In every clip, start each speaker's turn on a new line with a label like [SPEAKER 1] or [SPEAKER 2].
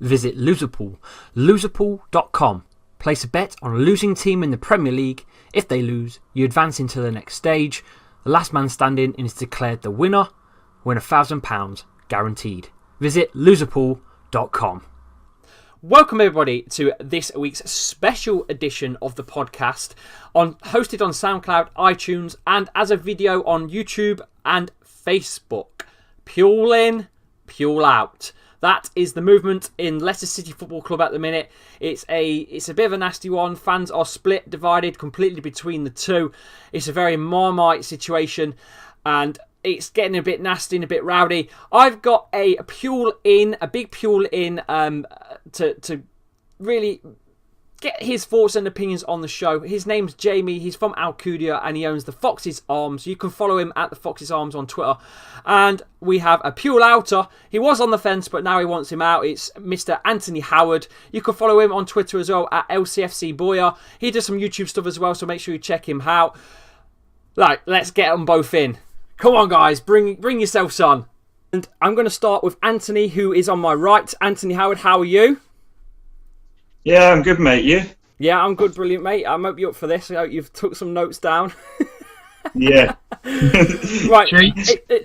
[SPEAKER 1] visit Loserpool. Loserpool.com. Place a bet on a losing team in the Premier League. If they lose, you advance into the next stage. The last man standing is declared the winner. Win £1,000 guaranteed. Visit Loserpool.com. Welcome everybody to this week's special edition of the podcast, hosted on SoundCloud, iTunes, and as a video on YouTube and Facebook. Puel in, Puelout. That is the movement in Leicester City Football Club at the minute. It's a bit of a nasty one. Fans are split, divided completely between the two. It's a very Marmite situation, and it's getting a bit nasty and a bit rowdy. I've got a big Puel in, to really get his thoughts and opinions on the show. His name's Jamie. He's from Alcudia and he owns the Fox's Arms. You can follow him at the Fox's Arms on Twitter. And we have a Puelouter. He was on the fence, but now he wants him out. It's Mr. Anthony Howard. You can follow him on Twitter as well at LCFC Boya. He does some YouTube stuff as well, so make sure you check him out. Right, let's get them both in. Come on, guys, bring yourselves on. And I'm going to start with Anthony, who is on my right. Anthony Howard, how are you?
[SPEAKER 2] Yeah, I'm good, mate. You?
[SPEAKER 1] Yeah, I'm good, brilliant, mate. I hope you're up for this. I hope you've took some notes down.
[SPEAKER 2] Yeah.
[SPEAKER 1] Right.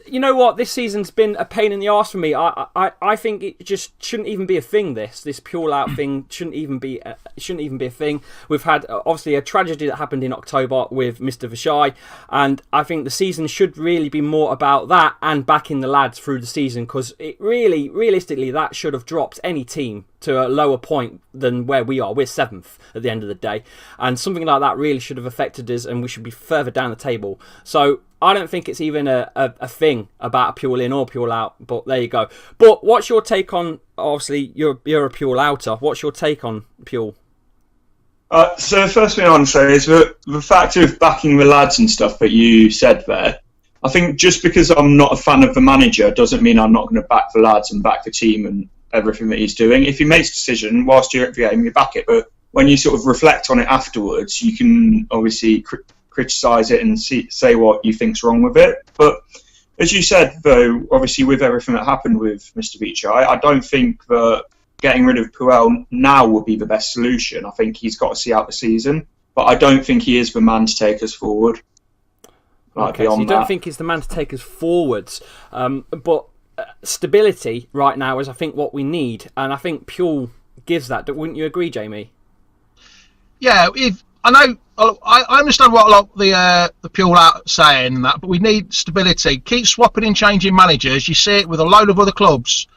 [SPEAKER 1] You know what? This season's been a pain in the arse for me. I think it just shouldn't even be a thing. This Puelout thing shouldn't even be a thing. We've had obviously a tragedy that happened in October with Mr. Vashai, and I think the season should really be more about that and backing the lads through the season, because it really, realistically, that should have dropped any team to a lower point than where we are. We're 7th at the end of the day, and something like that really should have affected us, and we should be further down the table. So I don't think it's even a thing about a Puel in or Puel out, but there you go. But what's your take on, obviously you're a Puel outer, what's your take on Puel?
[SPEAKER 2] So the first thing I want to say is the fact of backing the lads and stuff that you said there. I think just because I'm not a fan of the manager doesn't mean I'm not going to back the lads and back the team and everything that he's doing. If he makes a decision whilst you're at the game, you back it. But when you sort of reflect on it afterwards, you can obviously criticise it and say what you think's wrong with it. But as you said, though, obviously with everything that happened with Mr. Vici, I don't think that getting rid of Puel now would be the best solution. I think he's got to see out the season, but I don't think he is the man to take us forward.
[SPEAKER 1] Okay, so you don't think he's the man to take us forwards, but stability right now is, I think, what we need, and I think Puel gives that. Wouldn't you agree, Jamie?
[SPEAKER 3] Yeah, I understand what a lot of the Puel out saying and that, but we need stability. Keep swapping and changing managers. You see it with a load of other clubs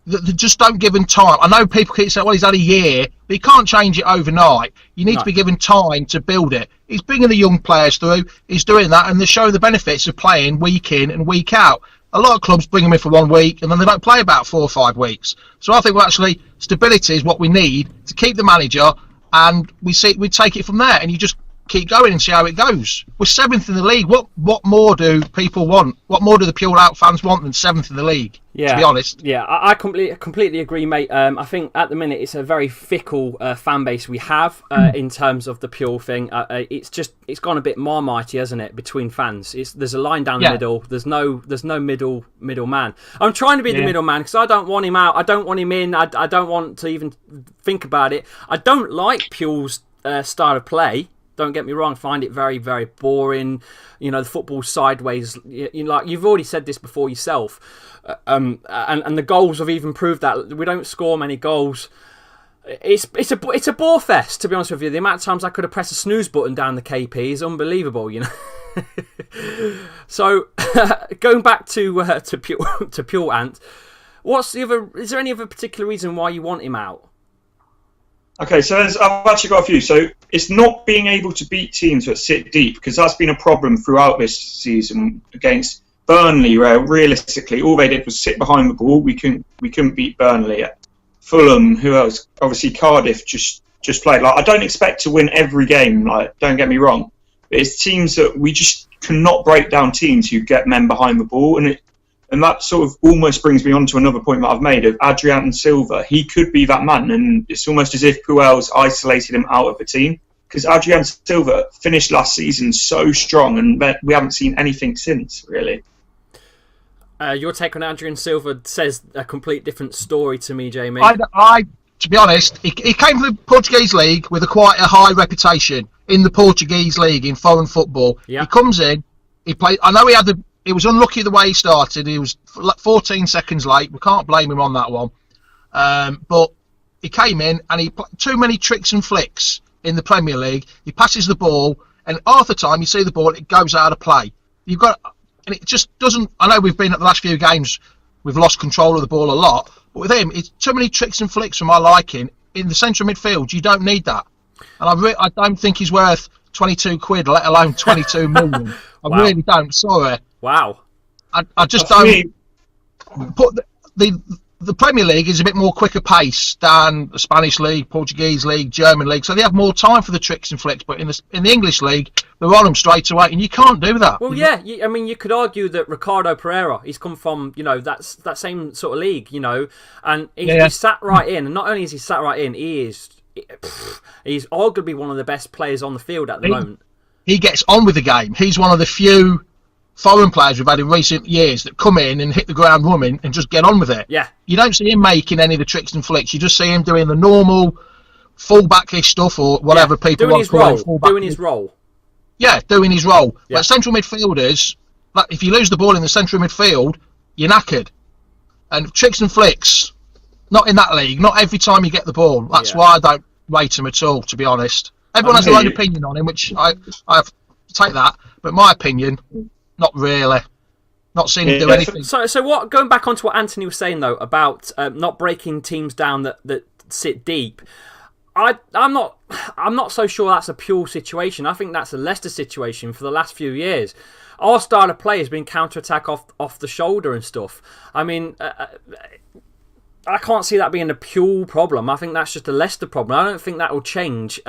[SPEAKER 3] that just don't give him time. I know people keep saying, well, he's had a year, but he can't change it overnight. You need to be given time to build it. He's bringing the young players through. He's doing that, and they're showing the benefits of playing week in and week out. A lot of clubs bring them in for 1 week, and then they don't play about 4 or 5 weeks. So I think actually stability is what we need to keep the manager, and we take it from there, and you just keep going and see how it goes. We're 7th in the league. What more do people want? What more do the Puelout fans want than 7th in the league?
[SPEAKER 1] Yeah,
[SPEAKER 3] to be honest.
[SPEAKER 1] Yeah, I completely agree, mate. I think at the minute it's a very fickle fan base we have in terms of the Puel thing. It's gone a bit Marmitey, hasn't it, between fans? There's a line down the middle. There's no middle man. I'm trying to be the middle man because I don't want him out. I don't want him in. I don't want to even think about it. I don't like Puel's style of play. Don't get me wrong, I find it very, very boring. You know, the football sideways. Like you've already said this before yourself, and the goals have even proved that we don't score many goals. It's a bore fest, to be honest with you. The amount of times I could have pressed a snooze button down the KP is unbelievable. You know. So going back to Puel Ant, what's the other? Is there any other particular reason why you want him out?
[SPEAKER 2] Okay, so I've actually got a few. So it's not being able to beat teams that sit deep, because that's been a problem throughout this season against Burnley, where realistically all they did was sit behind the ball. We couldn't beat Burnley. Fulham, who else? Obviously Cardiff just played. Like, I don't expect to win every game. Like, don't get me wrong, but it's teams that we just cannot break down teams who get men behind the ball, and that sort of almost brings me on to another point that I've made of Adrien Silva. He could be that man, and it's almost as if Puel's isolated him out of the team, because Adrien Silva finished last season so strong, and we haven't seen anything since, really.
[SPEAKER 1] Your take on Adrien Silva says a complete different story to me, Jamie.
[SPEAKER 3] To be honest, he came from the Portuguese league with quite a high reputation in the Portuguese league in foreign football.
[SPEAKER 1] Yeah.
[SPEAKER 3] He comes in, he played. I know he was unlucky the way he started. He was 14 seconds late. We can't blame him on that one. But he came in and he played too many tricks and flicks in the Premier League. He passes the ball, and half the time you see the ball, it goes out of play. And it just doesn't. I know we've been at the last few games, we've lost control of the ball a lot. But with him, it's too many tricks and flicks for my liking. In the central midfield, you don't need that. And I don't think he's worth 22 quid, let alone 22 million. I really don't. Sorry.
[SPEAKER 1] Wow.
[SPEAKER 3] I just don't. Put the Premier League is a bit more quicker pace than the Spanish league, Portuguese league, German league, so they have more time for the tricks and flicks. But in the English league, they're on them straight away, and you can't do that.
[SPEAKER 1] Well, yeah, I mean, you could argue that Ricardo Pereira, he's come from, that same sort of league, and he's sat right in. And not only is he sat right in, he's arguably one of the best players on the field at the moment.
[SPEAKER 3] He gets on with the game. He's one of the few foreign players we've had in recent years that come in and hit the ground running and just get on with it.
[SPEAKER 1] Yeah.
[SPEAKER 3] You don't see him making any of the tricks and flicks. You just see him doing the normal full-backish stuff or whatever people want to call it.
[SPEAKER 1] Doing his role.
[SPEAKER 3] Yeah, doing his role.
[SPEAKER 1] Yeah.
[SPEAKER 3] But central midfielders, if you lose the ball in the central midfield, you're knackered. And tricks and flicks, not in that league, not every time you get the ball. That's why I don't rate him at all, to be honest. Everyone has their own opinion on him, which I take that. But my opinion, not really. Not seen him do anything.
[SPEAKER 1] So what? Going back onto what Anthony was saying though about not breaking teams down that sit deep. I'm not so sure that's a pure situation. I think that's a Leicester situation for the last few years. Our style of play has been counter-attack off the shoulder and stuff. I mean, I can't see that being a pure problem. I think that's just a Leicester problem. I don't think that will change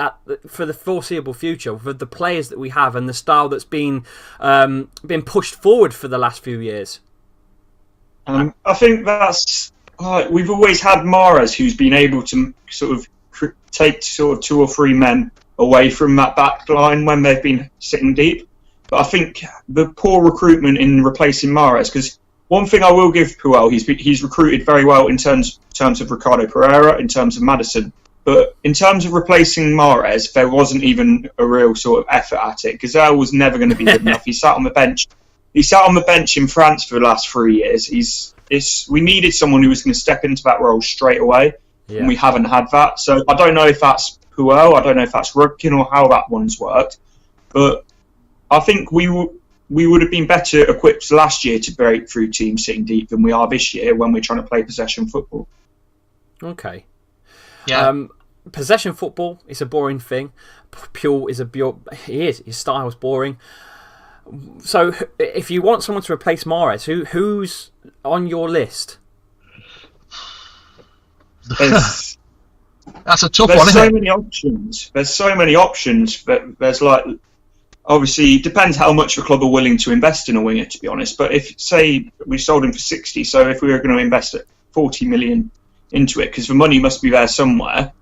[SPEAKER 1] for the foreseeable future with the players that we have and the style that's been pushed forward for the last few years.
[SPEAKER 2] I think that's we've always had Mahrez, who's been able to sort of take sort of 2 or 3 men away from that back line when they've been sitting deep. But I think the poor recruitment in replacing Mahrez, because one thing I will give Puelout, he's recruited very well in terms of Ricardo Pereira, in terms of Maddison. But in terms of replacing Mahrez, there wasn't even a real sort of effort at it. Gazelle was never going to be good enough. He sat on the bench. He sat on the bench in France for the last 3 years. We needed someone who was going to step into that role straight away, and we haven't had that. So I don't know if that's Puelout, I don't know if that's Rudkin or how that one's worked. But I think we would have been better equipped last year to break through teams sitting deep than we are this year when we're trying to play possession football.
[SPEAKER 1] Okay.
[SPEAKER 3] Yeah.
[SPEAKER 1] Possession football is a boring thing. Pure is his style is boring. So if you want someone to replace Mahrez, who's on your list?
[SPEAKER 2] That's
[SPEAKER 3] a tough one, isn't it?
[SPEAKER 2] There's so many options. But there's obviously, it depends how much the club are willing to invest in a winger, to be honest. But if, say, we sold him for 60, so if we were going to invest 40 million into it, because the money must be there somewhere,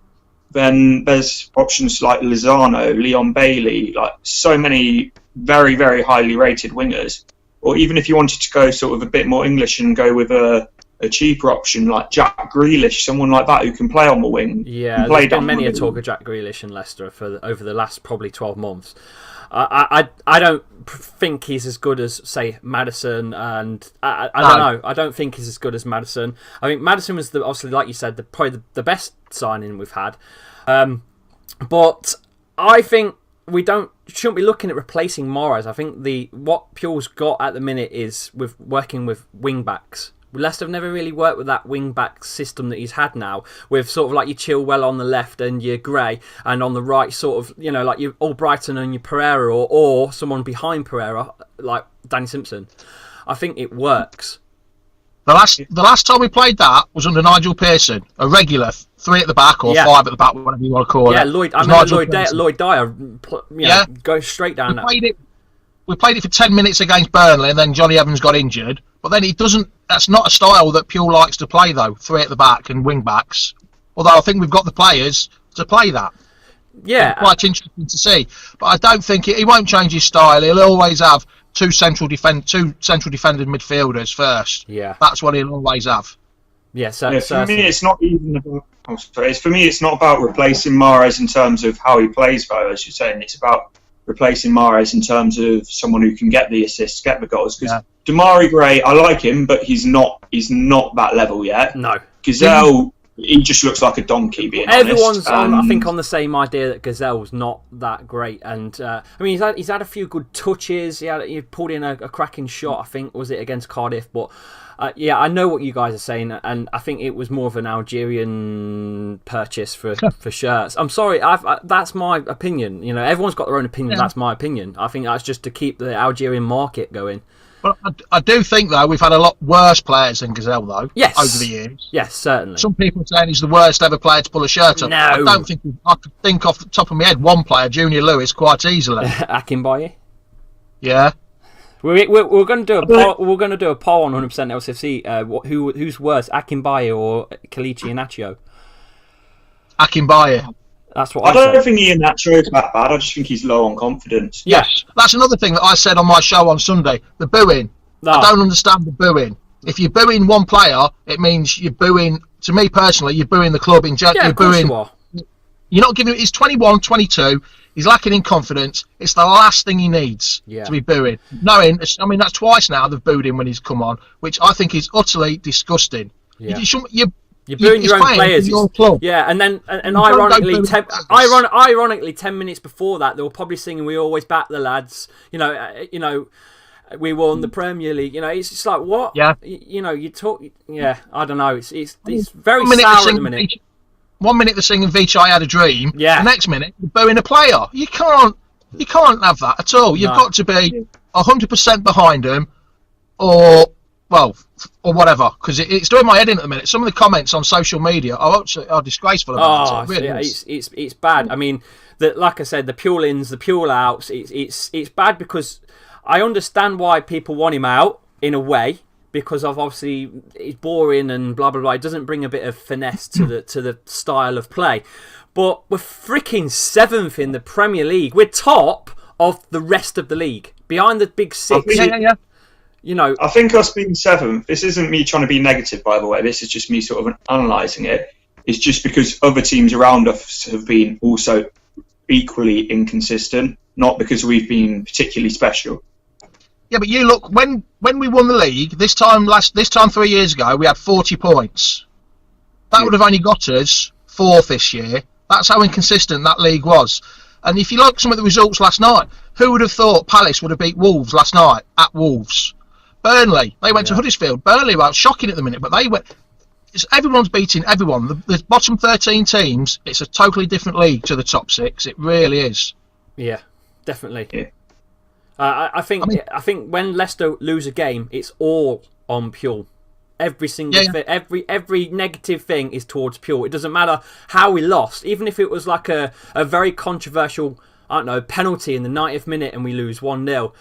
[SPEAKER 2] then there's options like Lozano, Leon Bailey, like so many very, very highly rated wingers. Or even if you wanted to go sort of a bit more English and go with a cheaper option like Jack Grealish, someone like that who can play on the wing.
[SPEAKER 1] Yeah, there's been many a talk of Jack Grealish in Leicester over the last probably 12 months. I don't think he's as good as, say, Maddison, and I don't know. I don't think he's as good as Maddison. I think Maddison was obviously, like you said, probably the best signing we've had. But I think we shouldn't be looking at replacing Mahrez. I think what Puel's got at the minute is with working with wing backs. Leicester have never really worked with that wing-back system that he's had now, with sort of like your Chilwell on the left and your Gray, and on the right sort of, like your Albrighton and your Pereira, or someone behind Pereira, like Danny Simpson. I think it works.
[SPEAKER 3] The last time we played that was under Nigel Pearson, a regular 3 at the back or 5 at the back, whatever you want to call it.
[SPEAKER 1] Yeah, Lloyd Dyer, going straight down that.
[SPEAKER 3] We played it for 10 minutes against Burnley, and then Johnny Evans got injured. But then that's not a style that Puel likes to play, though, 3 at the back and wing backs. Although I think we've got the players to play that.
[SPEAKER 1] Yeah,
[SPEAKER 3] quite interesting to see. But I don't think he won't change his style. He'll always have two central defending midfielders first.
[SPEAKER 1] Yeah,
[SPEAKER 3] that's what he'll always have.
[SPEAKER 1] Yeah,
[SPEAKER 2] for me, it's not even about. For me, it's not about replacing Mahrez in terms of how he plays, though. As you're saying, it's about replacing Mahrez in terms of someone who can get the assists, get the goals. Because Damari Gray, I like him, but he's not that level yet.
[SPEAKER 1] No,
[SPEAKER 2] Gazelle, he just looks like a donkey. Being
[SPEAKER 1] everyone's
[SPEAKER 2] honest.
[SPEAKER 1] I think on the same idea that Gazelle's not that great, and I mean he's had a few good touches. He pulled in a cracking shot. I think was it against Cardiff, but. Yeah, I know what you guys are saying, and I think it was more of an Algerian purchase for shirts. I'm sorry, that's my opinion. You know, everyone's got their own opinion. Yeah. That's my opinion. I think that's just to keep the Algerian market going.
[SPEAKER 3] Well, I do think, though, we've had a lot worse players than Gazelle, though, over the years.
[SPEAKER 1] Yes, certainly.
[SPEAKER 3] Some people are saying he's the worst ever player to pull a shirt up.
[SPEAKER 1] No.
[SPEAKER 3] I don't think... I could think off the top of my head one player, Junior Lewis, quite easily.
[SPEAKER 1] Akinbaye?
[SPEAKER 3] Yeah.
[SPEAKER 1] We're going to do a poll. We're going to do a poll on 100% LCFC. Who's worse, Akinbaye or Kelechi Iheanacho?
[SPEAKER 3] Akinbaye.
[SPEAKER 1] That's what
[SPEAKER 2] I don't think Iheanacho is that bad. I just think he's low on confidence.
[SPEAKER 3] Yes, that's another thing that I said on my show on Sunday. The booing. No. I don't understand the booing. If you're booing one player, it means you're booing. To me personally, you're booing the club in general.
[SPEAKER 1] Yeah,
[SPEAKER 3] you're
[SPEAKER 1] of course
[SPEAKER 3] booing.
[SPEAKER 1] You are.
[SPEAKER 3] You're not giving. He's 21, 22. He's lacking in confidence. It's the last thing he needs to be booing. Knowing, I mean, that's twice now they've booed him when he's come on, which I think is utterly disgusting.
[SPEAKER 1] Yeah.
[SPEAKER 3] You're
[SPEAKER 1] booing your own players.
[SPEAKER 3] Your club.
[SPEAKER 1] Yeah, and then ironically, 10 minutes before that, they were probably singing "We Always Back the Lads." You know, we won the Premier League. You know, it's just like what?
[SPEAKER 3] Yeah.
[SPEAKER 1] You know, you talk. Yeah, I don't know. It's very sour at the minute.
[SPEAKER 3] 1 minute they're singing "Vici I Had a Dream."
[SPEAKER 1] Yeah.
[SPEAKER 3] The next minute they're booing a player. You can't have that at all. You've got to be 100% behind them, or whatever. Because it's doing my head in at the minute. Some of the comments on social media are disgraceful about it. Really
[SPEAKER 1] it's bad. I mean, like I said, the Puelout, the Puelouts. It's bad because I understand why people want him out in a way. Because of obviously it's boring and blah blah blah. It doesn't bring a bit of finesse to the style of play. But we're freaking 7th in the Premier League. We're top of the rest of the league, behind the big 6.
[SPEAKER 3] Yeah.
[SPEAKER 1] You know,
[SPEAKER 2] I think us being 7th. This isn't me trying to be negative, by the way. This is just me sort of analysing it. It's just because other teams around us have been also equally inconsistent, not because we've been particularly special.
[SPEAKER 3] Yeah, but you look, when we won the league this time 3 years ago, we had 40 points. That would have only got us 4th this year. That's how inconsistent that league was. And if you look at some of the results last night, who would have thought Palace would have beat Wolves last night at Wolves? Burnley, they went to Huddersfield. Burnley were shocking at the minute, but everyone's beating everyone. The bottom 13 teams, it's a totally different league to the top 6. It really is.
[SPEAKER 1] Yeah, definitely.
[SPEAKER 2] Yeah.
[SPEAKER 1] I think when Leicester lose a game, it's all on Puel. Every single thing, every negative thing is towards Puel. It doesn't matter how we lost, even if it was like a very controversial, I don't know, penalty in the 90th minute and we lose 1-0.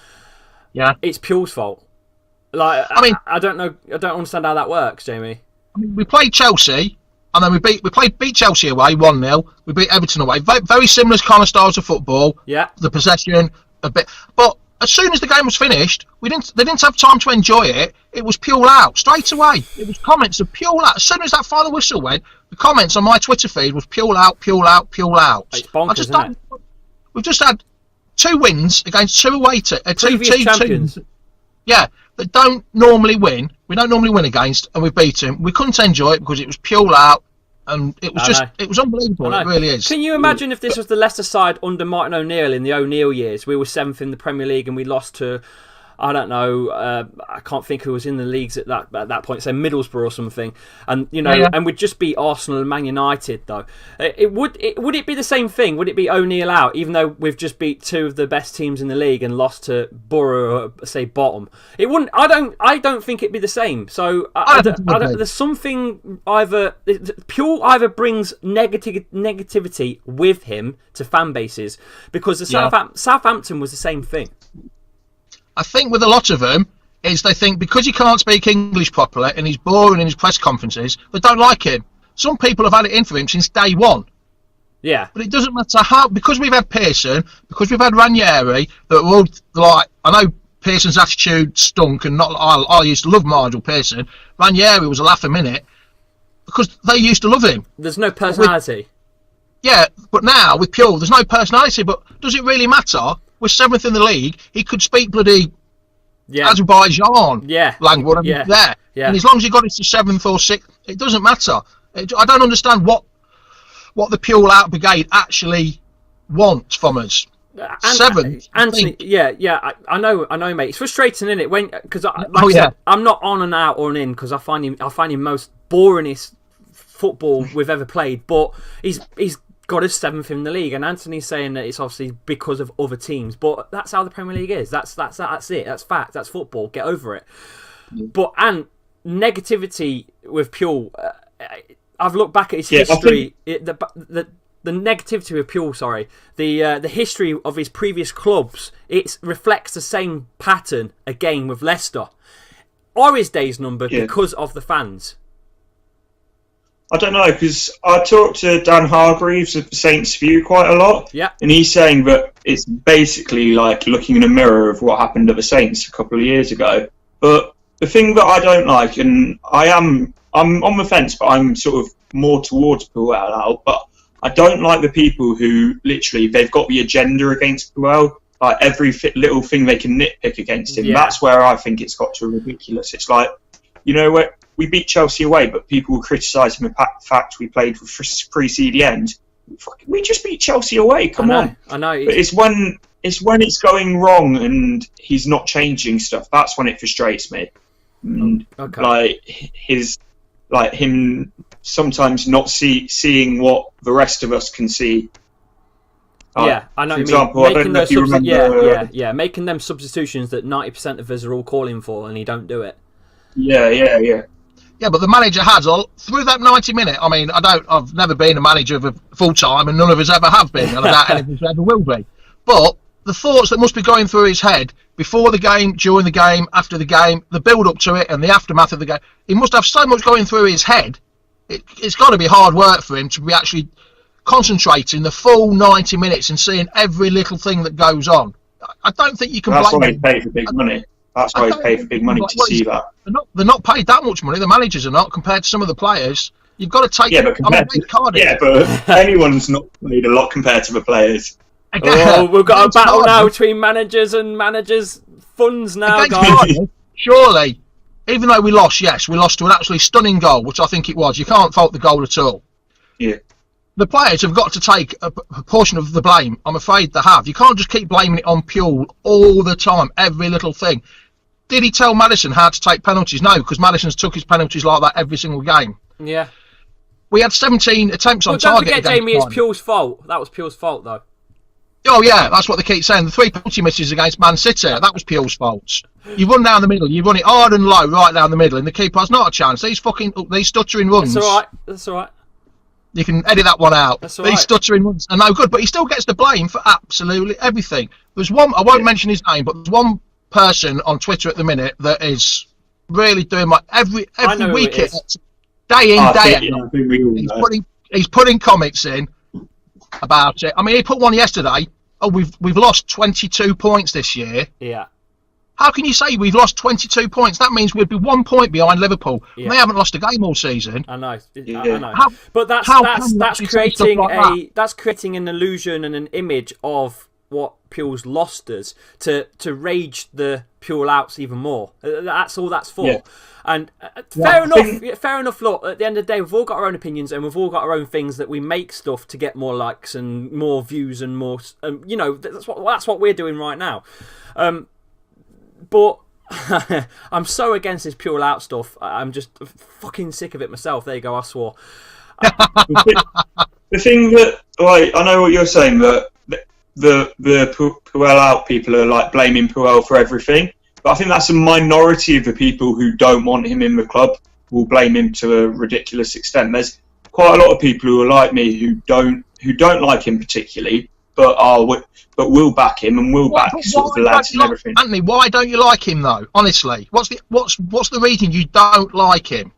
[SPEAKER 3] Yeah,
[SPEAKER 1] it's Puel's fault. Like, I don't know, I don't understand how that works, Jamie.
[SPEAKER 3] I mean, we played Chelsea. And then we beat Chelsea away 1-0. We beat Everton away. Very similar kind of styles of football.
[SPEAKER 1] Yeah,
[SPEAKER 3] the possession a bit, but. As soon as the game was finished, they didn't have time to enjoy it. It was Puelout straight away. It was comments of Puelout. As soon as that final whistle went, the comments on my Twitter feed was Puelout.
[SPEAKER 1] It's bonkers, isn't it?
[SPEAKER 3] We've just had 2 wins against 2 away
[SPEAKER 1] previous champions.
[SPEAKER 3] Yeah, that don't normally win. We don't normally win against, and we beat them. We couldn't enjoy it because it was Puelout. And it was unbelievable. It really is.
[SPEAKER 1] Can you imagine if this was the Leicester side under Martin O'Neill in the O'Neill years? We were 7th in the Premier League and we lost to, I don't know, I can't think who was in the leagues at that point, say Middlesbrough or something. And and we'd just beat Arsenal and Man United though. Would it be the same thing? Would it be O'Neill out, even though we've just beat 2 of the best teams in the league and lost to Borough, say bottom? It wouldn't. I don't think it'd be the same. So there's something Puel either brings negativity with him to fan bases, because Southampton was the same thing.
[SPEAKER 3] I think with a lot of them is they think because he can't speak English properly and he's boring in his press conferences, they don't like him. Some people have had it in for him since day one.
[SPEAKER 1] Yeah.
[SPEAKER 3] But it doesn't matter how, because we've had Pearson, because we've had Ranieri, that were all, like, I know Pearson's attitude stunk, and not I used to love Nigel Pearson. Ranieri was a laugh a minute because they used to love him.
[SPEAKER 1] There's no personality.
[SPEAKER 3] But now with Puel, there's no personality. But does it really matter? We're 7th in the league. He could speak bloody Azerbaijan language there. Yeah. And as long as he got it to 7th or 6th, it doesn't matter. I don't understand what the Puelout brigade actually wants from us. 7th,
[SPEAKER 1] Anthony. I know, mate. It's frustrating, isn't it? Because I'm not on and out or in because I find him most boringest football we've ever played. But he's got us 7th in the league, and Anthony's saying that it's obviously because of other teams. But that's how the Premier League is. That's it. That's fact. That's football. Get over it. But negativity with Puel. I've looked back at his history. The negativity with Puel, the history of his previous clubs, it reflects the same pattern again with Leicester. Are his days numbered because of the fans?
[SPEAKER 2] I don't know, because I talked to Dan Hargreaves of Saints View quite a lot, and he's saying that it's basically like looking in a mirror of what happened at the Saints a couple of years ago. But the thing that I don't like, and I'm on the fence, but I'm sort of more towards Puelout, but I don't like the people who literally, they've got the agenda against Puel, like every little thing they can nitpick against him. That's where I think it's got to ridiculous. It's like, you know, we beat Chelsea away, but people were criticising the fact we played with free CDMs. We just beat Chelsea away, come on.
[SPEAKER 1] I know.
[SPEAKER 2] But it's when it's going wrong and he's not changing stuff, that's when it frustrates me. And like him sometimes not seeing what the rest of us can see.
[SPEAKER 1] I know.
[SPEAKER 2] For example, I don't know if you remember.
[SPEAKER 1] Making them substitutions that 90% of us are all calling for, and he don't do it.
[SPEAKER 3] Yeah, but the manager has through that 90 minute. I mean, I've never been a manager of a full time, and none of us ever have been, and I doubt any of us ever will be. But the thoughts that must be going through his head before the game, during the game, after the game, the build up to it, and the aftermath of the game, he must have so much going through his head. It's got to be hard work for him to be actually concentrating the full 90 minutes and seeing every little thing that goes on. I don't think you can.
[SPEAKER 2] That's why he's paid for big money. That's why he's paid for big money to see that.
[SPEAKER 3] They're not paid that much money. The managers are not, compared to some of the players. You've got to take.
[SPEAKER 2] But anyone's not paid a lot compared to the players.
[SPEAKER 1] We've got a battle now between managers and managers' funds now, guys.
[SPEAKER 3] Surely, even though we lost, we lost to an absolutely stunning goal, which I think it was. You can't fault the goal at all.
[SPEAKER 2] Yeah.
[SPEAKER 3] The players have got to take a portion of the blame. I'm afraid they have. You can't just keep blaming it on Puel all the time, every little thing. Did he tell Maddison how to take penalties? No, because Maddison's took his penalties like that every single game.
[SPEAKER 1] Yeah.
[SPEAKER 3] We had 17 attempts on target.
[SPEAKER 1] Don't forget, Jamie, it's Puel's fault. That was Puel's fault, though.
[SPEAKER 3] Oh, yeah, that's what they keep saying. The 3 penalty misses against Man City, that was Puel's fault. You run down the middle, you run it hard and low right down the middle, and the keeper has not a chance. These stuttering runs.
[SPEAKER 1] That's all right.
[SPEAKER 3] You can edit that one out.
[SPEAKER 1] That's all right.
[SPEAKER 3] These stuttering runs are no good, but he still gets the blame for absolutely everything. There's one, I won't mention his name, but there's one person on Twitter at the minute that is really doing every week, day in, day out. He's putting comments in about it. I mean, he put one yesterday. We've lost 22 points this year.
[SPEAKER 1] Yeah.
[SPEAKER 3] How can you say we've lost 22 points? That means we'd be 1 point behind Liverpool. Yeah. They haven't lost a game all season.
[SPEAKER 1] I know. I know. But that's creating an illusion and an image of what Puel's lost us to rage the Puelouts even more. That's all that's for. Yeah. And fair enough. Look, at the end of the day, we've all got our own opinions and we've all got our own things that we make stuff to get more likes and more views and more. That's what we're doing right now. But I'm so against this Puelout stuff. I'm just fucking sick of it myself. There you go. I swore.
[SPEAKER 2] The thing that, I know what you're saying, that the Puelout people are like blaming Puel for everything. But I think that's a minority of the people who don't want him in the club will blame him to a ridiculous extent. There's quite a lot of people who are like me who don't like him particularly, but will back him and will back sort of the lads and everything.
[SPEAKER 3] Anthony, why don't you like him though? Honestly, what's the reason you don't like him?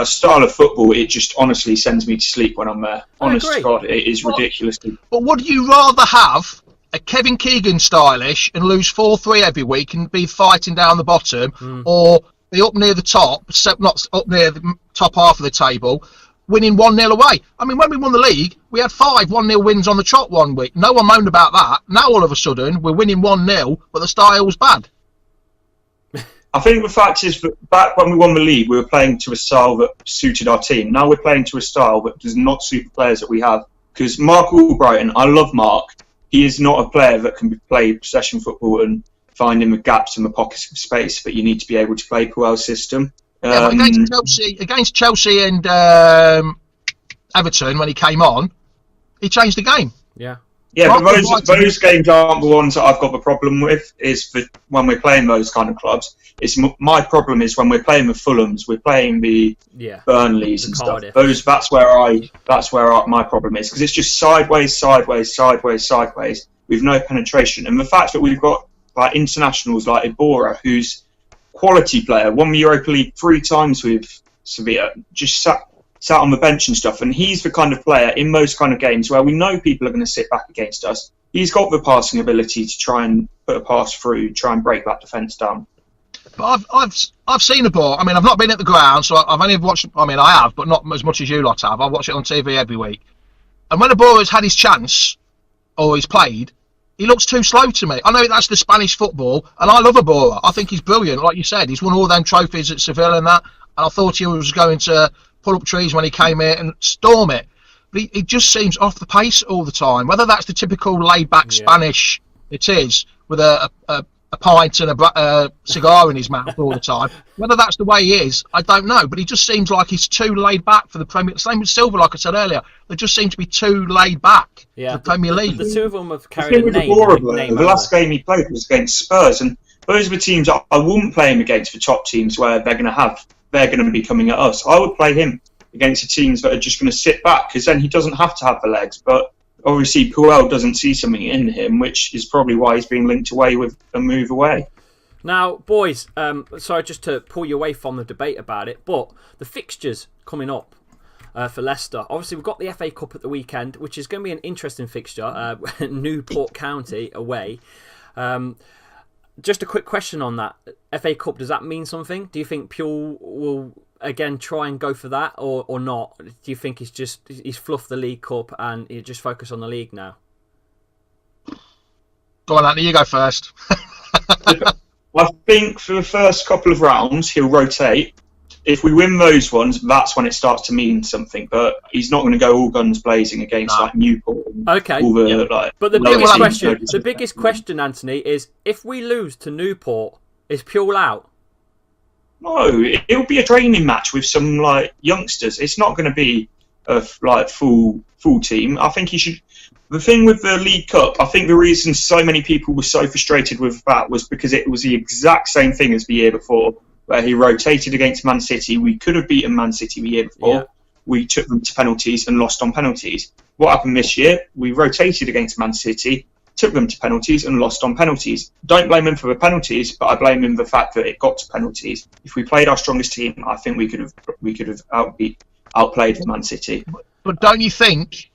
[SPEAKER 2] style of football, it just honestly sends me to sleep when I'm there. Honest to God, it is ridiculous.
[SPEAKER 3] But would you rather have a Kevin Keegan stylish and lose 4-3 every week and be fighting down the bottom, or be up near the top, not up near the top half of the table, winning 1-0 away? I mean, when we won the league, we had 5 1-0 wins on the trot one week. No one moaned about that. Now all of a sudden we're winning 1-0, but the style was bad.
[SPEAKER 2] I think the fact is that back when we won the league, we were playing to a style that suited our team. Now we're playing to a style that does not suit the players that we have. Because Mark Albrighton, I love Mark. He is not a player that can play possession football and find him the gaps in the pockets of space, but you need to be able to play Puel's system.
[SPEAKER 3] Yeah, against Chelsea and Everton, when he came on, he changed the game.
[SPEAKER 1] Yeah.
[SPEAKER 2] Yeah, but those games aren't the ones that I've got the problem with. Is that when we're playing those kind of clubs, my problem is when we're playing the Fulhams, we're playing the Burnleys and stuff. That's where my problem is, because it's just sideways with no penetration. And the fact that we've got like internationals like Ibora, who's quality player, won the Europa League 3 times with Sevilla, just sat on the bench and stuff, and he's the kind of player in those kind of games where we know people are going to sit back against us. He's got the passing ability to try and put a pass through, try and break that defence down.
[SPEAKER 3] But I've seen the ball. I mean, I've not been at the ground, so I've only watched. I mean, I have, but not as much as you lot have. I watch it on TV every week. And when Ibora has had his chance, or he's played, he looks too slow to me. I know that's the Spanish football, and I love Ibora. I think he's brilliant. Like you said, he's won all them trophies at Seville and that. And I thought he was going to pull up trees when he came here and storm it. But he just seems off the pace all the time. Whether that's the typical laid-back Spanish it is, with a pint and a cigar in his mouth all the time. Whether that's the way he is, I don't know. But he just seems like he's too laid-back for the Premier League. Same with Silva, like I said earlier. They just seem to be too laid-back for the Premier League.
[SPEAKER 1] The two of them have carried a name.
[SPEAKER 2] The last game he played was against Spurs, and those are the teams I wouldn't play him against, the top teams where they're going to be coming at us. I would play him against the teams that are just going to sit back, because then he doesn't have to have the legs. But obviously Puel doesn't see something in him, which is probably why he's being linked away with a move away.
[SPEAKER 1] Now, boys, sorry just to pull you away from the debate about it, but the fixtures coming up for Leicester. Obviously, we've got the FA Cup at the weekend, which is going to be an interesting fixture. Newport County away. Just a quick question on that. FA Cup, does that mean something? Do you think Puel will again try and go for that, or not? Do you think he's fluffed the League Cup and he just focus on the league now?
[SPEAKER 3] Go on, Anthony, you go first.
[SPEAKER 2] I think for the first couple of rounds he'll rotate. If we win those ones, that's when it starts to mean something. But he's not going to go all guns blazing against like Newport.
[SPEAKER 1] Okay. But the biggest question, Anthony, is if we lose to Newport, is Puel out?
[SPEAKER 2] No, it'll be a training match with some like youngsters. It's not going to be a full team. I think he should. The thing with the League Cup, I think the reason so many people were so frustrated with that was because it was the exact same thing as the year before, where he rotated against Man City. We could have beaten Man City the year before. Yeah. We took them to penalties and lost on penalties. What happened this year? We rotated against Man City, took them to penalties and lost on penalties. Don't blame him for the penalties, but I blame him for the fact that it got to penalties. If we played our strongest team, I think we could have outplayed Man City.
[SPEAKER 3] But don't you think,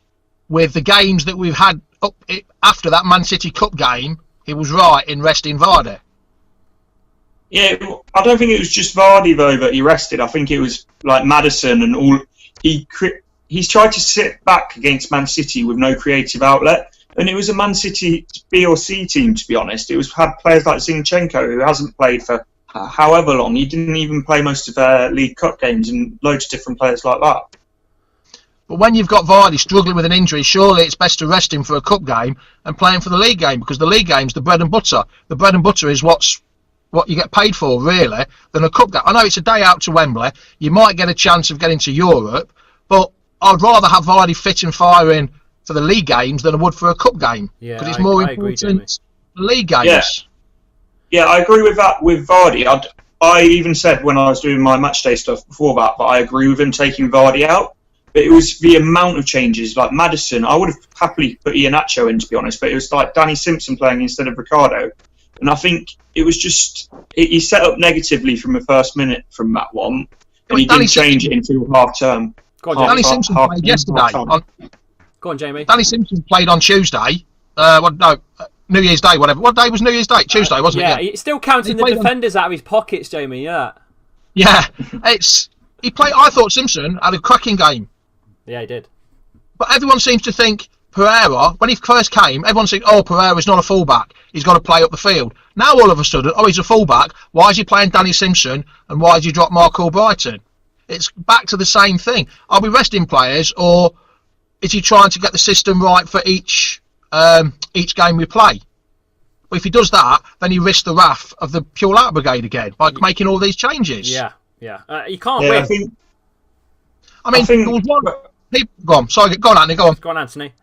[SPEAKER 3] with the games that we've had up after that Man City Cup game, he was right in resting Vardy?
[SPEAKER 2] Yeah, I don't think it was just Vardy though that he rested. I think it was like Maddison and all. He's tried to sit back against Man City with no creative outlet, and it was a Man City B or C team, to be honest. It had players like Zinchenko, who hasn't played for however long. He didn't even play most of their League Cup games, and loads of different players like that.
[SPEAKER 3] But when you've got Vardy struggling with an injury, surely it's best to rest him for a cup game and play him for the league game, because the league game's the bread and butter. The bread and butter is what you get paid for, really, than a cup game. I know it's a day out to Wembley. You might get a chance of getting to Europe, but I'd rather have Vardy fit and firing for the league games than I would for a cup game, because it's more important. The league games.
[SPEAKER 2] Yeah, I agree with that with Vardy. I even said when I was doing my matchday stuff before that, but I agree with him taking Vardy out. But it was the amount of changes. Like Maddison, I would have happily put Iheanacho in, to be honest, but it was like Danny Simpson playing instead of Ricardo. And I think it was just, he set up negatively from the first minute from that one. and he didn't change it until half term.
[SPEAKER 1] Go on, Jamie.
[SPEAKER 3] Danny Simpson played yesterday.
[SPEAKER 1] Go on, Jamie.
[SPEAKER 3] Danny Simpson played on Tuesday. New Year's Day, whatever. What day was New Year's Day? Tuesday, wasn't it?
[SPEAKER 1] Yeah, he's still counting the defenders out of his pockets, Jamie. Yeah.
[SPEAKER 3] Yeah, he played. I thought Simpson had a cracking game.
[SPEAKER 1] Yeah, he did.
[SPEAKER 3] But everyone seems to think Pereira, when he first came, everyone said, "Oh, Pereira's not a fullback. He's got to play up the field." Now all of a sudden, oh, he's a fullback. Why is he playing Danny Simpson? And why did you drop Mark Albrighton? It's back to the same thing. Are we resting players, or is he trying to get the system right for each game we play? Well, if he does that, then he risks the wrath of the Puelout brigade again by making all these changes.
[SPEAKER 1] Yeah. You can't win.
[SPEAKER 3] I mean, there was one. Go on. Sorry, go on, Anthony. Go on.
[SPEAKER 1] Go on, Anthony.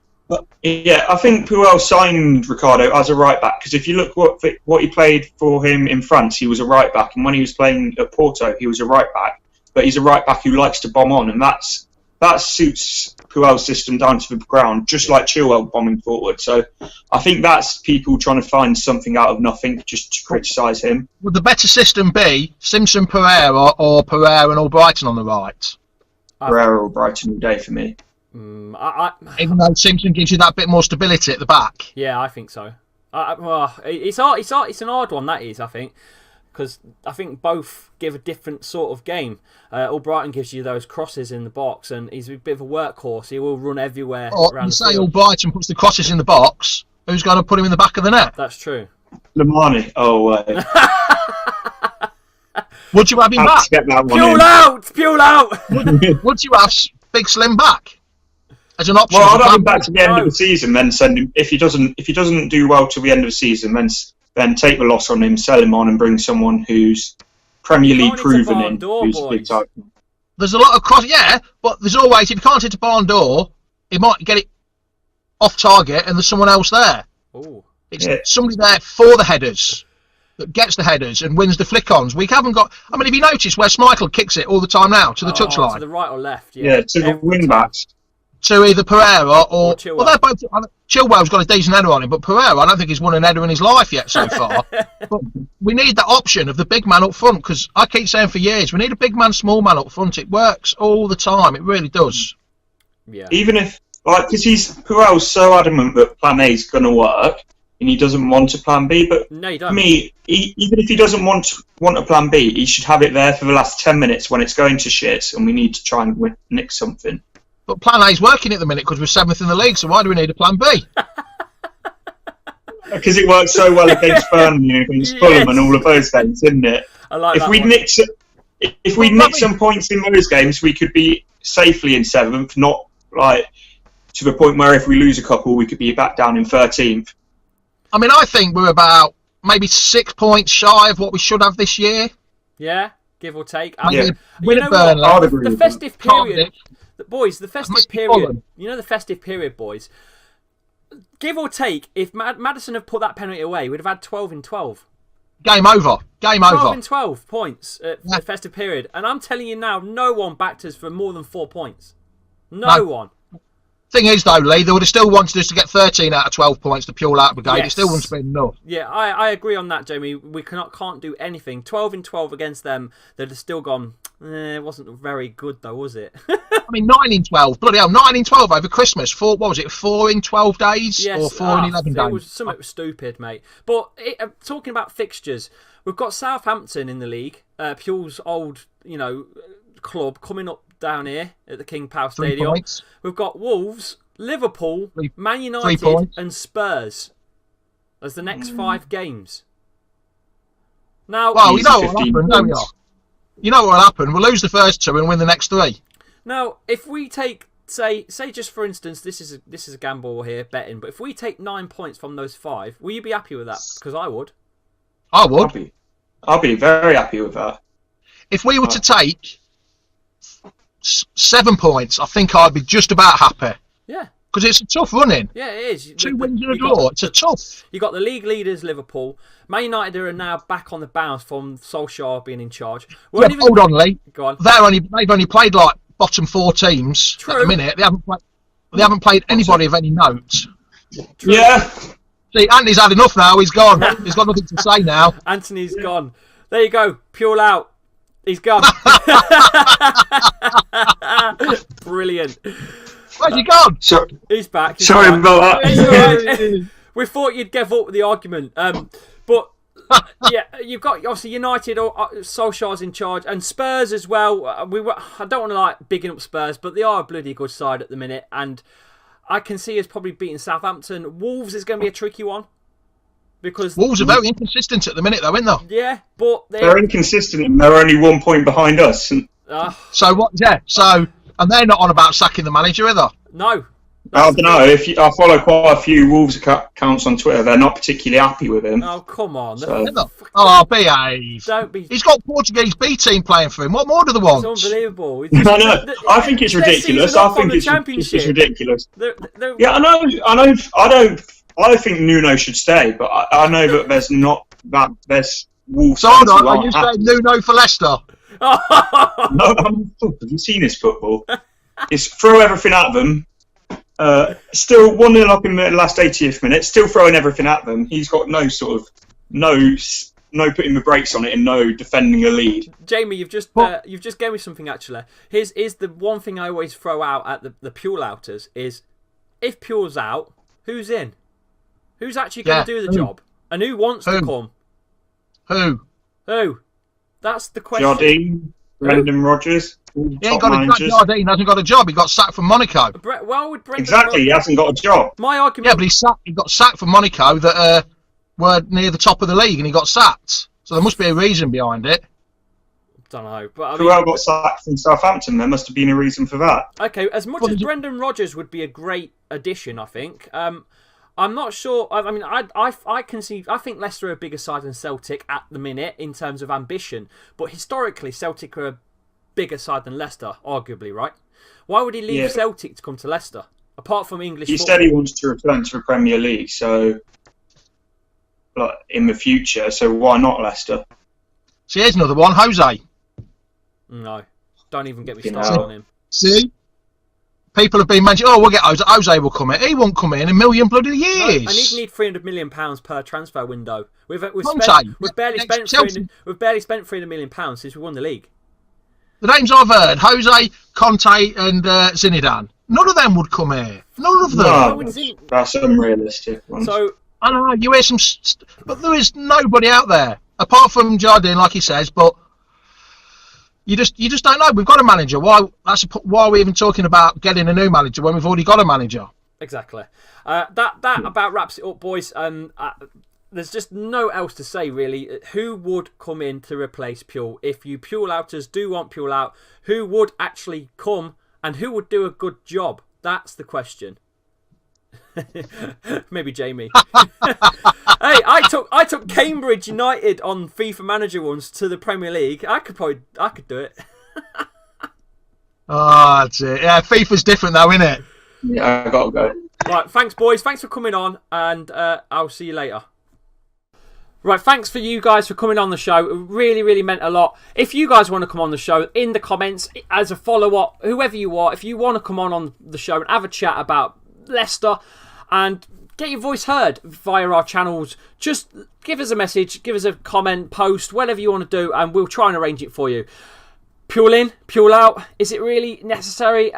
[SPEAKER 2] Yeah, I think Puelout signed Ricardo as a right back, because if you look what he played for him in France, he was a right back, and when he was playing at Porto, he was a right back. But he's a right back who likes to bomb on, and that suits Puel's system down to the ground, just like Chilwell bombing forward. So I think that's people trying to find something out of nothing just to criticise him.
[SPEAKER 3] Would the better system be Simpson, Pereira, or Pereira and Albrighton on the right?
[SPEAKER 2] Pereira or Brighton all day for me.
[SPEAKER 3] Even though Simpson gives you that bit more stability at the back.
[SPEAKER 1] Yeah, I think so. It's an odd one, that is, I think. Because I think both give a different sort of game. Albrighton gives you those crosses in the box, and he's a bit of a workhorse. He will run everywhere around the field.
[SPEAKER 3] Albrighton puts the crosses in the box, who's going to put him in the back of the net?
[SPEAKER 1] That's true.
[SPEAKER 2] Lamani. Oh,
[SPEAKER 3] Would you have him back?
[SPEAKER 2] Puelout!
[SPEAKER 3] Would you have Big Slim back as an option?
[SPEAKER 2] Well, I'd have him back to the end of the season, then send him. If he doesn't do well till the end of the season, then take the loss on him, sell him on, and bring someone who's Premier League proven in, who's a big type.
[SPEAKER 3] There's a lot of cross, yeah, but there's always, if you can't hit a barn door, he might get it off target, and there's someone else there.
[SPEAKER 1] Ooh.
[SPEAKER 3] It's somebody there for the headers, that gets the headers and wins the flick-ons. We haven't got. I mean, if you notice where Schmeichel kicks it all the time now to the touchline,
[SPEAKER 1] to the right or left,
[SPEAKER 2] yeah, to the wing backs.
[SPEAKER 3] To either Pereira or
[SPEAKER 1] Chilwell.
[SPEAKER 3] Well, they're both. Chilwell's got a decent header on him, but Pereira, I don't think he's won an header in his life yet so far. But we need that option of the big man up front, because I keep saying for years we need a big man, small man up front. It works all the time. It really does.
[SPEAKER 1] Yeah.
[SPEAKER 2] Even if, because Puel's so adamant that Plan A is going to work, and he doesn't want a Plan B. But
[SPEAKER 1] no, you don't.
[SPEAKER 2] For me, even if he doesn't want a Plan B, he should have it there for the last 10 minutes when it's going to shit, and we need to try and nick something.
[SPEAKER 3] But Plan A is working at the minute because we're 7th in the league, so why do we need a Plan B?
[SPEAKER 2] Because it works so well against Burnley, against Fulham, and all of those games, isn't it?
[SPEAKER 1] I like
[SPEAKER 2] if we nick some points in those games, we could be safely in 7th, not like to the point where if we lose a couple, we could be back down in 13th.
[SPEAKER 3] I mean, I think we're about maybe 6 points shy of what we should have this year.
[SPEAKER 1] Yeah, give or take.
[SPEAKER 2] Yeah.
[SPEAKER 3] You know what?
[SPEAKER 1] The festive period. Boys, the festive period. You know the festive period, boys. Give or take, if Maddison had put that penalty away, we'd have had 12 in 12.
[SPEAKER 3] Game over.
[SPEAKER 1] 12 in 12 points at the festive period. And I'm telling you now, no one backed us for more than 4 points. No one.
[SPEAKER 3] Thing is, though, Lee, they would have still wanted us to get 13 out of 12 points to Puelout brigade.
[SPEAKER 1] Yes.
[SPEAKER 3] It still wouldn't have been enough.
[SPEAKER 1] Yeah, I agree on that, Jamie. We can't do anything. 12 in 12 against them, they'd have still gone, it wasn't very good, though, was it?
[SPEAKER 3] I mean, 9 in 12. Bloody hell, 9 in 12 over Christmas. What was it, 4 in 12 days?
[SPEAKER 1] Yes,
[SPEAKER 3] or 4 in 11 days?
[SPEAKER 1] It was something stupid, mate. But talking about fixtures, we've got Southampton in the league, Puel's old, club, coming up down here at the King Power Stadium.
[SPEAKER 3] Points.
[SPEAKER 1] We've got Wolves, Liverpool, Man United and Spurs as the next 5 games. Now,
[SPEAKER 3] well, you know what will happen, don't you? You know what will happen. We'll lose the first 2 and win the next 3.
[SPEAKER 1] Now, if we take, say just for instance, this is a gamble here, betting, but if we take 9 points from those 5, will you be happy with that? Because I would.
[SPEAKER 3] I would.
[SPEAKER 2] I'll be very happy with that.
[SPEAKER 3] If we were to take 7 points, I think I'd be just about happy.
[SPEAKER 1] Yeah.
[SPEAKER 3] Because it's a tough running.
[SPEAKER 1] Yeah, it is.
[SPEAKER 3] 2 wins and a draw. It's a tough.
[SPEAKER 1] You got the league leaders, Liverpool. Man United are now back on the bounce from Solskjaer being in charge.
[SPEAKER 3] Hold on, Lee.
[SPEAKER 1] Go on.
[SPEAKER 3] They've only played like bottom 4 teams at the minute. They haven't played anybody of any note.
[SPEAKER 2] True. Yeah.
[SPEAKER 3] See, Anthony's had enough now. He's gone. He's got nothing to say now.
[SPEAKER 1] Anthony's gone. There you go. Puelout. He's gone. Brilliant.
[SPEAKER 3] Where's he gone?
[SPEAKER 2] So,
[SPEAKER 1] He's back.
[SPEAKER 2] sorry about that.
[SPEAKER 1] It's all right. We thought you'd give up with the argument. But yeah, you've got obviously United or Solskjaer's in charge, and Spurs as well. I don't want to like bigging up Spurs, but they are a bloody good side at the minute, and I can see us probably beating Southampton. Wolves is going to be a tricky one because
[SPEAKER 3] Wolves are very inconsistent at the minute, though, aren't they?
[SPEAKER 1] yeah, but
[SPEAKER 2] They're inconsistent and they're only 1 point behind us. And
[SPEAKER 3] So what? Yeah. So and they're not on about sacking the manager either.
[SPEAKER 1] no.
[SPEAKER 2] I don't know. I follow quite a few Wolves accounts on Twitter. They're not particularly happy with him.
[SPEAKER 1] Oh come on!
[SPEAKER 2] So-
[SPEAKER 3] Oh, behave.
[SPEAKER 1] Don't be.
[SPEAKER 3] He's got Portuguese B team playing for him. What more do they want?
[SPEAKER 1] It's unbelievable.
[SPEAKER 2] I know. I think it's
[SPEAKER 1] They're
[SPEAKER 2] ridiculous.
[SPEAKER 1] season
[SPEAKER 2] I
[SPEAKER 1] off on
[SPEAKER 2] think
[SPEAKER 1] the
[SPEAKER 2] it's
[SPEAKER 1] Championship.
[SPEAKER 2] ridiculous.
[SPEAKER 1] They're-
[SPEAKER 2] Yeah, I know. I think Nuno should stay, but I know that there's Wolves.
[SPEAKER 3] So hold
[SPEAKER 2] fans
[SPEAKER 3] on,
[SPEAKER 2] who
[SPEAKER 3] are
[SPEAKER 2] aren't
[SPEAKER 3] you
[SPEAKER 2] happy.
[SPEAKER 3] saying Nuno for Leicester?
[SPEAKER 2] No, have you seen his football? It's throw everything at them. Still 1-0 up in the last 80th minute. Still throwing everything at them. He's got no putting the brakes on it and no defending a lead.
[SPEAKER 1] Jamie, you've just gave me something actually. Here's the one thing I always throw out at the Puelouters is if Puel's out, who's in? Who's actually going to do the job? And who wants to come?
[SPEAKER 3] Who?
[SPEAKER 1] That's the question.
[SPEAKER 2] Jardine, Brendan Rodgers.
[SPEAKER 3] He ain't got a job. Jardine hasn't got a job. He got sacked from Monaco.
[SPEAKER 1] Well, with Brendan
[SPEAKER 2] Exactly, he hasn't got a job.
[SPEAKER 1] My argument.
[SPEAKER 3] Yeah, but he got sacked from Monaco that were near the top of the league, and he got sacked. So there must be a reason behind it.
[SPEAKER 1] Don't know, but I mean,
[SPEAKER 2] Puelout got sacked from Southampton. There must have been a reason for that.
[SPEAKER 1] okay. As much as Brendan Rodgers would be a great addition, I think. I'm not sure. I mean, I can see. I think Leicester are a bigger side than Celtic at the minute in terms of ambition. But historically, Celtic are a bigger side than Leicester, arguably, right? Why would he leave Celtic to come to Leicester? Apart from English
[SPEAKER 2] He
[SPEAKER 1] football?
[SPEAKER 2] said he wants to return to the Premier League, so like, in the future. So why not Leicester?
[SPEAKER 3] See, here's another one, Jose.
[SPEAKER 1] No, don't even get me
[SPEAKER 2] You
[SPEAKER 1] started
[SPEAKER 2] know.
[SPEAKER 1] on him.
[SPEAKER 3] See? People have been mentioning, we'll get Jose. Jose will come in. He won't come in a million bloody
[SPEAKER 1] No,
[SPEAKER 3] years.
[SPEAKER 1] and he'd need £300 million per transfer window. We've
[SPEAKER 3] Conte.
[SPEAKER 1] barely spent
[SPEAKER 3] Chelsea.
[SPEAKER 1] £300 million since we won the league.
[SPEAKER 3] The names I've heard, Jose, Conte and Zinedine. None of them would come here. None of them.
[SPEAKER 2] No,
[SPEAKER 1] would think-
[SPEAKER 2] that's unrealistic.
[SPEAKER 1] So
[SPEAKER 3] I don't know, you hear some... but there is nobody out there, apart from Jardine, like he says, but... You just don't know. We've got a manager. Why are we even talking about getting a new manager when we've already got a manager?
[SPEAKER 1] exactly. That about wraps it up, boys. There's just no else to say really. Who would come in to replace Puel? If you Puelouters do want Puel out, who would actually come and who would do a good job? That's the question. Maybe Jamie. Hey, I took Cambridge United on FIFA Manager once to the Premier League. I could do it.
[SPEAKER 3] Oh, that's it. Yeah, FIFA's different though, isn't it?
[SPEAKER 2] Yeah, I gotta go.
[SPEAKER 1] Right, thanks boys. Thanks for coming on, and I'll see you later. Right, thanks for you guys for coming on the show. It really, really meant a lot. If you guys want to come on the show, in the comments, as a follow-up, whoever you are, if you want to come on the show and have a chat about Leicester and get your voice heard via our channels, just give us a message, give us a comment, post, whatever you want to do, and we'll try and arrange it for you. Puel in, Puel out. Is it really necessary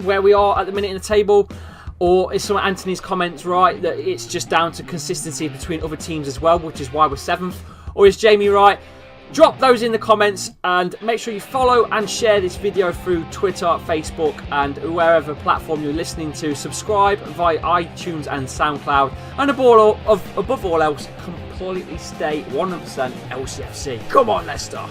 [SPEAKER 1] where we are at the minute in the table? Or is some of Anthony's comments right, that it's just down to consistency between other teams as well, which is why we're 7th? Or is Jamie right? Drop those in the comments and make sure you follow and share this video through Twitter, Facebook and wherever platform you're listening to. Subscribe via iTunes and SoundCloud. And above all else, completely stay 100% LCFC. Come on, Leicester.